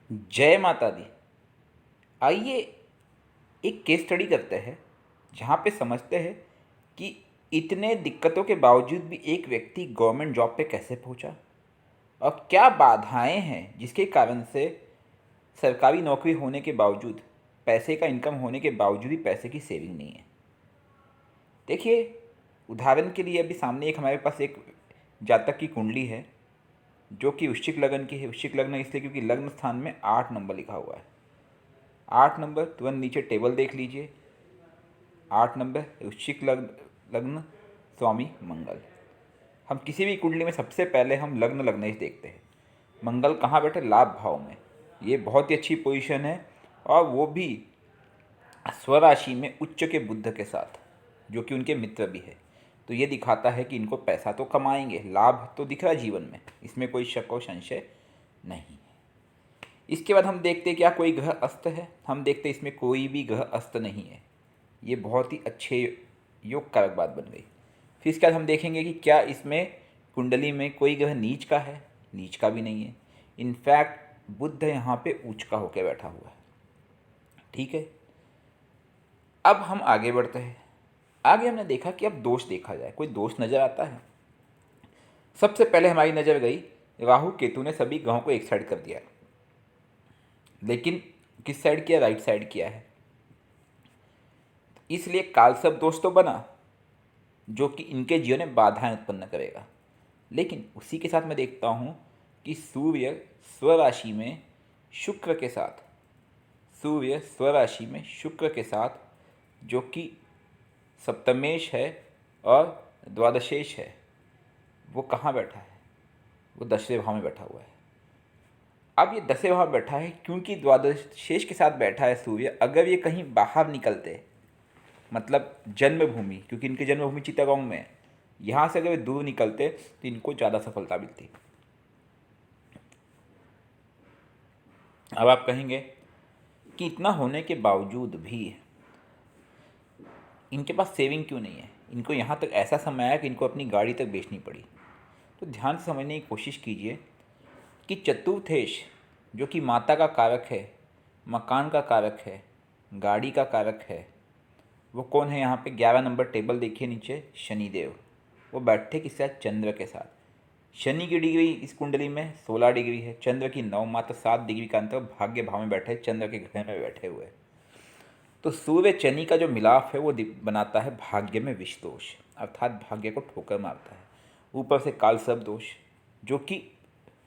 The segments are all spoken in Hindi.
जय माता दी। आइए एक केस स्टडी करते हैं जहाँ पे समझते हैं कि इतने दिक्कतों के बावजूद भी एक व्यक्ति गवर्नमेंट जॉब पे कैसे पहुँचा और क्या बाधाएं हैं जिसके कारण से सरकारी नौकरी होने के बावजूद, पैसे का इनकम होने के बावजूद भी पैसे की सेविंग नहीं है। देखिए, उदाहरण के लिए अभी सामने एक हमारे पास एक जातक की कुंडली है जो कि वृश्चिक लगन की है। वृश्चिक लग्न इसलिए क्योंकि लग्न स्थान में 8 नंबर लिखा हुआ है। 8 नंबर तुरंत नीचे टेबल देख लीजिए। 8 नंबर वृश्चिक लग्न स्वामी मंगल। हम किसी भी कुंडली में सबसे पहले हम लग्न लग्नेश देखते हैं। मंगल कहाँ बैठे? लाभ भाव में। ये बहुत ही अच्छी पोजीशन है और वो भी स्वराशि में उच्च के बुध के साथ, जो कि उनके मित्र भी है। तो ये दिखाता है कि इनको पैसा तो कमाएंगे, लाभ तो दिख रहा है जीवन में, इसमें कोई शक और संशय नहीं है। इसके बाद हम देखते हैं क्या कोई ग्रह अस्त है। हम देखते हैं इसमें कोई भी ग्रह अस्त नहीं है। ये बहुत ही अच्छे योग कारक बात बन गई। फिर इसके बाद हम देखेंगे कि क्या इसमें कुंडली में कोई ग्रह नीच का है। नीच का भी नहीं है। इनफैक्ट बुध यहाँ पे उच्च का होकर बैठा हुआ है। ठीक है, अब हम आगे बढ़ते हैं। आगे हमने देखा कि अब दोष देखा जाए, कोई दोष नज़र आता है। सबसे पहले हमारी नज़र गई, राहु केतु ने सभी ग्रहों को एक साइड कर दिया, लेकिन किस साइड किया? राइट साइड किया है। इसलिए कालसर्प दोष तो बना जो कि इनके जीवन में बाधाएं उत्पन्न करेगा। लेकिन उसी के साथ मैं देखता हूँ कि सूर्य स्वराशि में शुक्र के साथ, सूर्य स्वराशि में शुक्र के साथ जो कि सप्तमेश है और द्वादशेश है, वो कहाँ बैठा है? वो 10वें भाव में बैठा हुआ है। अब ये 10वें भाव में बैठा है क्योंकि द्वादशेश के साथ बैठा है सूर्य। अगर ये कहीं बाहर निकलते, मतलब जन्मभूमि, क्योंकि इनकी जन्मभूमि चित्तौड़ में है, यहाँ से अगर वे दूर निकलते तो इनको ज़्यादा सफलता मिलती। अब आप कहेंगे कि इतना होने के बावजूद भी इनके पास सेविंग क्यों नहीं है? इनको यहाँ तक ऐसा समय आया कि इनको अपनी गाड़ी तक बेचनी पड़ी। तो ध्यान से समझने की कोशिश कीजिए कि चतुर्थेश जो कि माता का कारक है, मकान का कारक है, गाड़ी का कारक है, वो कौन है? यहाँ पे 11 नंबर टेबल देखिए नीचे, शनिदेव। वो बैठे किसके साथ? चंद्र के साथ। शनि की डिग्री इस कुंडली में 16 डिग्री है, चंद्र की 9, मात्र 7 डिग्री का अंतर। भाग्य भाव में बैठे, चंद्र के घर में बैठे हुए। तो सूर्य शनि का जो मिलाप है वो बनाता है भाग्य में विष दोष, अर्थात भाग्य को ठोकर मारता है। ऊपर से कालसर्प दोष जो कि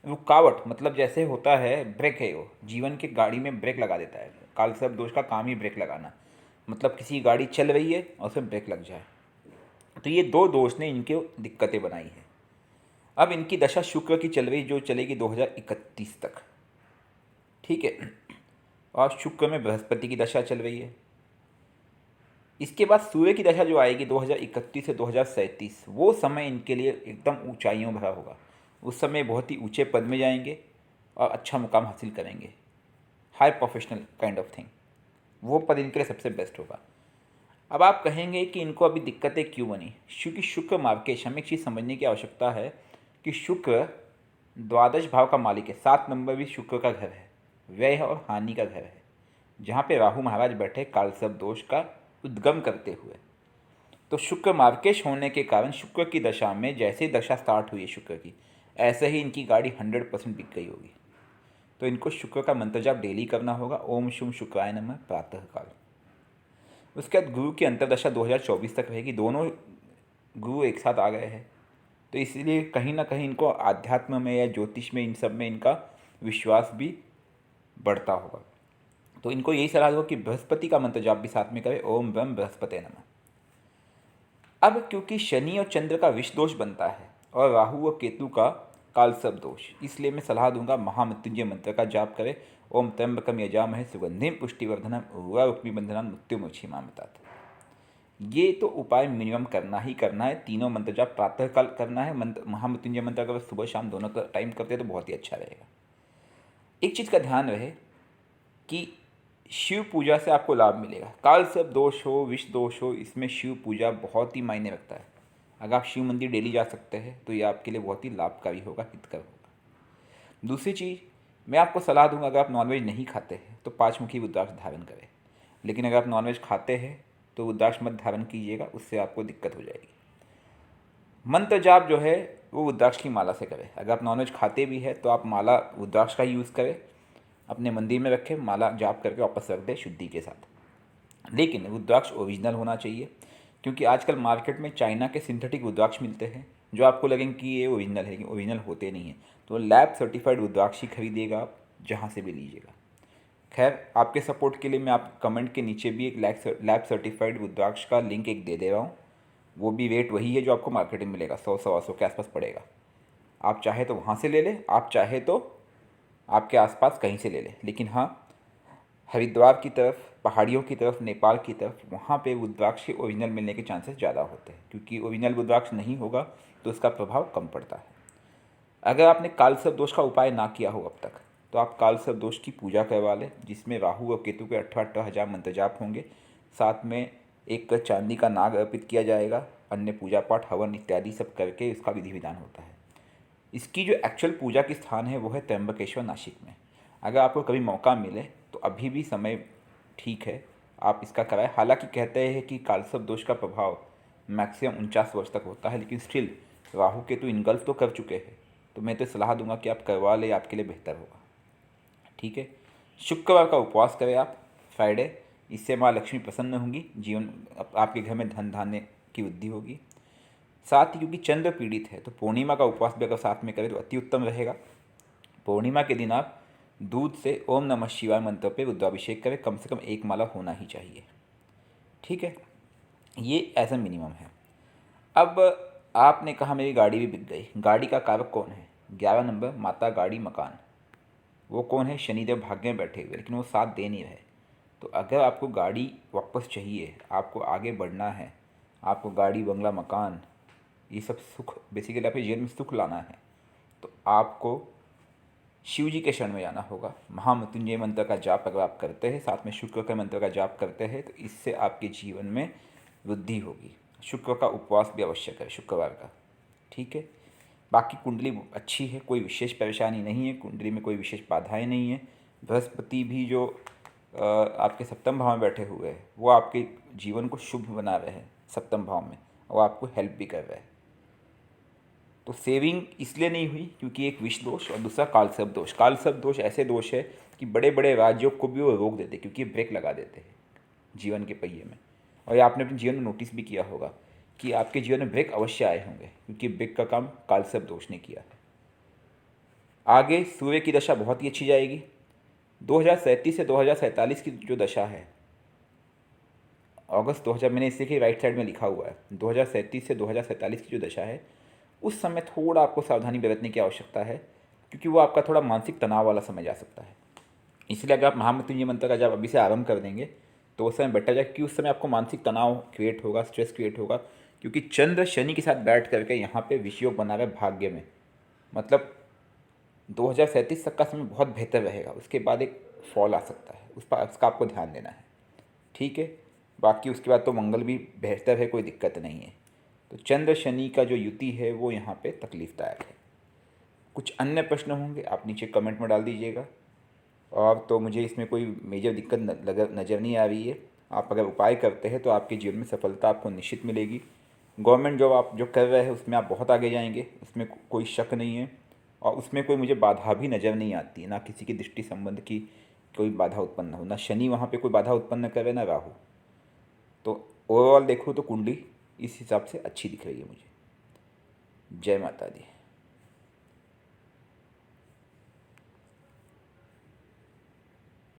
रुकावट, मतलब जैसे होता है ब्रेक है, वो जीवन के गाड़ी में ब्रेक लगा देता है। कालसर्प दोष का काम ही ब्रेक लगाना, मतलब किसी गाड़ी चल रही है और उसमें ब्रेक लग जाए। तो ये दो दोष ने इनके दिक्कतें बनाई है। अब इनकी दशा शुक्र की चल रही, जो चलेगी 2031 तक। ठीक है, और शुक्र में बृहस्पति की दशा चल रही है। इसके बाद सूर्य की दशा जो आएगी 2031 से 2037, वो समय इनके लिए एकदम ऊंचाइयों भरा होगा। उस समय बहुत ही ऊंचे पद में जाएंगे और अच्छा मुकाम हासिल करेंगे, high professional kind of thing. वो पद इनके लिए सबसे बेस्ट होगा। अब आप कहेंगे कि इनको अभी दिक्कतें क्यों बनी? क्योंकि शुक्र मार्केश, हमें एक चीज़ समझने की आवश्यकता है कि शुक्र द्वादश भाव का मालिक है। 7 नंबर भी शुक्र का घर है, व्यय और हानि का घर है, जहाँ पे राहु महाराज बैठे कालसर्प दोष का उद्गम करते हुए। तो शुक्र मार्केश होने के कारण शुक्र की दशा में जैसे ही दशा स्टार्ट हुई है शुक्र की, ऐसे ही इनकी गाड़ी 100% बिक गई होगी। तो इनको शुक्र का मंत्र जाप डेली करना होगा, ओम शुम शुक्राय नमः प्रातः काल। उसके बाद गुरु की अंतर्दशा 2024 तक रहेगी। दोनों गुरु एक साथ आ गए हैं, तो इसलिए कहीं ना कहीं इनको आध्यात्म में या ज्योतिष में, इन सब में इनका विश्वास भी बढ़ता होगा। तो इनको यही सलाह दो कि बृहस्पति का मंत्र जाप भी साथ में करें, ओम ब्रह्म बृहस्पति नमः। अब क्योंकि शनि और चंद्र का विष दोष बनता है और राहु और केतु का कालसर्प दोष, इसलिए मैं सलाह दूंगा महामृत्युंजय मंत्र का जाप करें। ओम त्र्यंबकम यजामहे सुगंधिम पुष्टिवर्धनम उर्वा रुक्मी बंधनम मृत्युमोक्षीमामृतात्। ये तो उपाय मिनिमम करना ही करना है। तीनों मंत्र जाप प्रातः काल करना है। मंत्र महामृत्युंजय मंत्र अगर सुबह शाम दोनों टाइम करते हैं तो बहुत ही अच्छा रहेगा। एक चीज़ का ध्यान रहे कि शिव पूजा से आपको लाभ मिलेगा। कालसर्प दोष हो, विष दोष हो, इसमें शिव पूजा बहुत ही मायने रखता है। अगर आप शिव मंदिर डेली जा सकते हैं तो ये आपके लिए बहुत ही लाभकारी होगा, हितकर होगा। दूसरी चीज़ मैं आपको सलाह दूंगा, अगर आप नॉनवेज नहीं खाते हैं तो 5 मुखी रुद्राक्ष धारण करें, लेकिन अगर आप नॉनवेज खाते हैं तो रुद्राक्ष मत धारण कीजिएगा, उससे आपको दिक्कत हो जाएगी। मंत्र जाप जो है वो रुद्राक्ष की माला से करें। अगर आप नॉनवेज खाते भी हैं तो आप माला रुद्राक्ष का यूज़ करें, अपने मंदिर में रखें, माला जाप करके वापस रख दें शुद्धि के साथ। लेकिन रुद्राक्ष ओरिजिनल होना चाहिए, क्योंकि आजकल मार्केट में चाइना के सिंथेटिक रुद्राक्ष मिलते हैं जो आपको लगेंगे कि ये ओरिजिनल है, लेकिन ओरिजिनल होते नहीं हैं। तो लैब सर्टिफाइड रुद्राक्ष ही खरीदिएगा आप, जहाँ से भी लीजिएगा। खैर, आपके सपोर्ट के लिए मैं आप कमेंट के नीचे भी एक लैब सर्टिफाइड रुद्राक्ष का लिंक एक दे रहा हूँ। वो भी रेट वही है जो आपको मार्केट में मिलेगा, 100-125 के आसपास पड़ेगा। आप चाहे तो वहाँ से ले लें, आप चाहे तो आपके आसपास कहीं से ले लें। लेकिन हाँ, हरिद्वार की तरफ, पहाड़ियों की तरफ, नेपाल की तरफ, वहाँ पे रुद्राक्ष के ओरिजिनल मिलने के चांसेस ज़्यादा होते हैं, क्योंकि ओरिजिनल रुद्राक्ष नहीं होगा तो उसका प्रभाव कम पड़ता है। अगर आपने कालसर्प दोष का उपाय ना किया हो अब तक, तो आप कालसर्प दोष की पूजा करवा लें, जिसमें राहु और केतु के 18,000 मंत्र जाप होंगे। साथ में एक चांदी का नाग अर्पित किया जाएगा, अन्य पूजा पाठ, हवन इत्यादि सब करके इसका विधि विधान होता है। इसकी जो एक्चुअल पूजा की स्थान है वो है त्र्यंबकेश्वर, नासिक में। अगर आपको कभी मौका मिले तो अभी भी समय ठीक है, आप इसका कराएं। हालांकि कहते हैं कि कालसर्प दोष का प्रभाव मैक्सिमम 49 वर्ष तक होता है, लेकिन स्टिल राहु केतु इनगल्फ तो कर चुके हैं, तो मैं तो सलाह दूंगा कि आप करवा लें, आपके लिए बेहतर होगा। ठीक है। शुक्रवार का उपवास करें आप, फ्राइडे, इससे माँ लक्ष्मी प्रसन्न होंगी, जीवन आपके घर में धन धान्य की वृद्धि होगी। साथ ही क्योंकि चंद्र पीड़ित है तो पूर्णिमा का उपवास भी अगर साथ में करें तो अति उत्तम रहेगा। पूर्णिमा के दिन आप दूध से ओम नमः शिवाय मंत्र पे रुद्राभिषेक करें, कम से कम 1 माला होना ही चाहिए। ठीक है, ये एज ए मिनिमम है। अब आपने कहा मेरी गाड़ी भी बिक गई। गाड़ी का कारक कौन है? 11 नंबर, माता गाड़ी मकान। वो कौन है? शनिदेव भाग्य में बैठे हुए, लेकिन वो साथ दे नहीं रहे। तो अगर आपको गाड़ी वापस चाहिए, आपको आगे बढ़ना है, आपको गाड़ी, बंगला, मकान, ये सब सुख, बेसिकली आपके जीवन में सुख लाना है, तो आपको शिव जी के शरण में जाना होगा। महामृत्युंजय मंत्र का जाप अगर आप करते हैं, साथ में शुक्र के मंत्र का जाप करते हैं, तो इससे आपके जीवन में वृद्धि होगी। शुक्र का उपवास भी अवश्य करें, शुक्रवार का। ठीक है। बाकी कुंडली अच्छी है, कोई विशेष परेशानी नहीं है, कुंडली में कोई विशेष बाधाएं नहीं है। बृहस्पति भी जो आपके सप्तम भाव में बैठे हुए हैं, वो आपके जीवन को शुभ बना रहे हैं सप्तम भाव में, और आपको हेल्प भी कर रहे हैं। तो सेविंग इसलिए नहीं हुई क्योंकि एक विष दोष और दूसरा कालसर्प दोष। कालसर्प दोष ऐसे दोष है कि बड़े बड़े राज्यों को भी वो रोक देते, क्योंकि ब्रेक लगा देते हैं जीवन के पहिए में। और ये आपने अपने जीवन में नोटिस भी किया होगा कि आपके जीवन में ब्रेक अवश्य आए होंगे, क्योंकि ब्रेक का काम कालसर्प दोष ने किया है। आगे सूर्य की दशा बहुत ही अच्छी जाएगी। 2037 से 2047 की जो दशा है, अगस्त 2000, मैंने इसे कि राइट साइड में लिखा हुआ है, 2037 से 2047 की जो दशा है, उस समय थोड़ा आपको सावधानी बरतने की आवश्यकता है, क्योंकि वो आपका थोड़ा मानसिक तनाव वाला समय जा सकता है। इसलिए अगर आप महामृत्युंजय मंत्र का जब अभी से आरंभ कर देंगे तो उस समय बेटर जाए, क्योंकि उस समय आपको मानसिक तनाव क्रिएट होगा, स्ट्रेस क्रिएट होगा, क्योंकि चंद्र शनि के साथ बैठ करके यहाँ पे विषयोग बना रहा है भाग्य में। मतलब 2037 तक का समय बहुत बेहतर रहेगा, उसके बाद एक फॉल आ सकता है, उसका आपको ध्यान देना है। ठीक है। बाकी उसके बाद तो मंगल भी बेहतर है, कोई दिक्कत नहीं है। तो चंद्र शनि का जो युति है वो यहाँ पे तकलीफदायक है। कुछ अन्य प्रश्न होंगे आप नीचे कमेंट में डाल दीजिएगा। और तो मुझे इसमें कोई मेजर दिक्कत नज़र नहीं आ रही है। आप अगर उपाय करते हैं तो आपके जीवन में सफलता आपको निश्चित मिलेगी। गवर्नमेंट जॉब आप जो कर रहे हैं उसमें आप बहुत आगे जाएंगे, उसमें कोई शक नहीं है। और उसमें कोई मुझे बाधा भी नज़र नहीं आती, ना किसी की दृष्टि संबंध की कोई बाधा उत्पन्न हो, ना शनि वहाँ पे कोई बाधा उत्पन्न करे, ना राहु। तो ओवरऑल देखूँ तो कुंडली इस हिसाब से अच्छी दिख रही है मुझे। जय माता दी।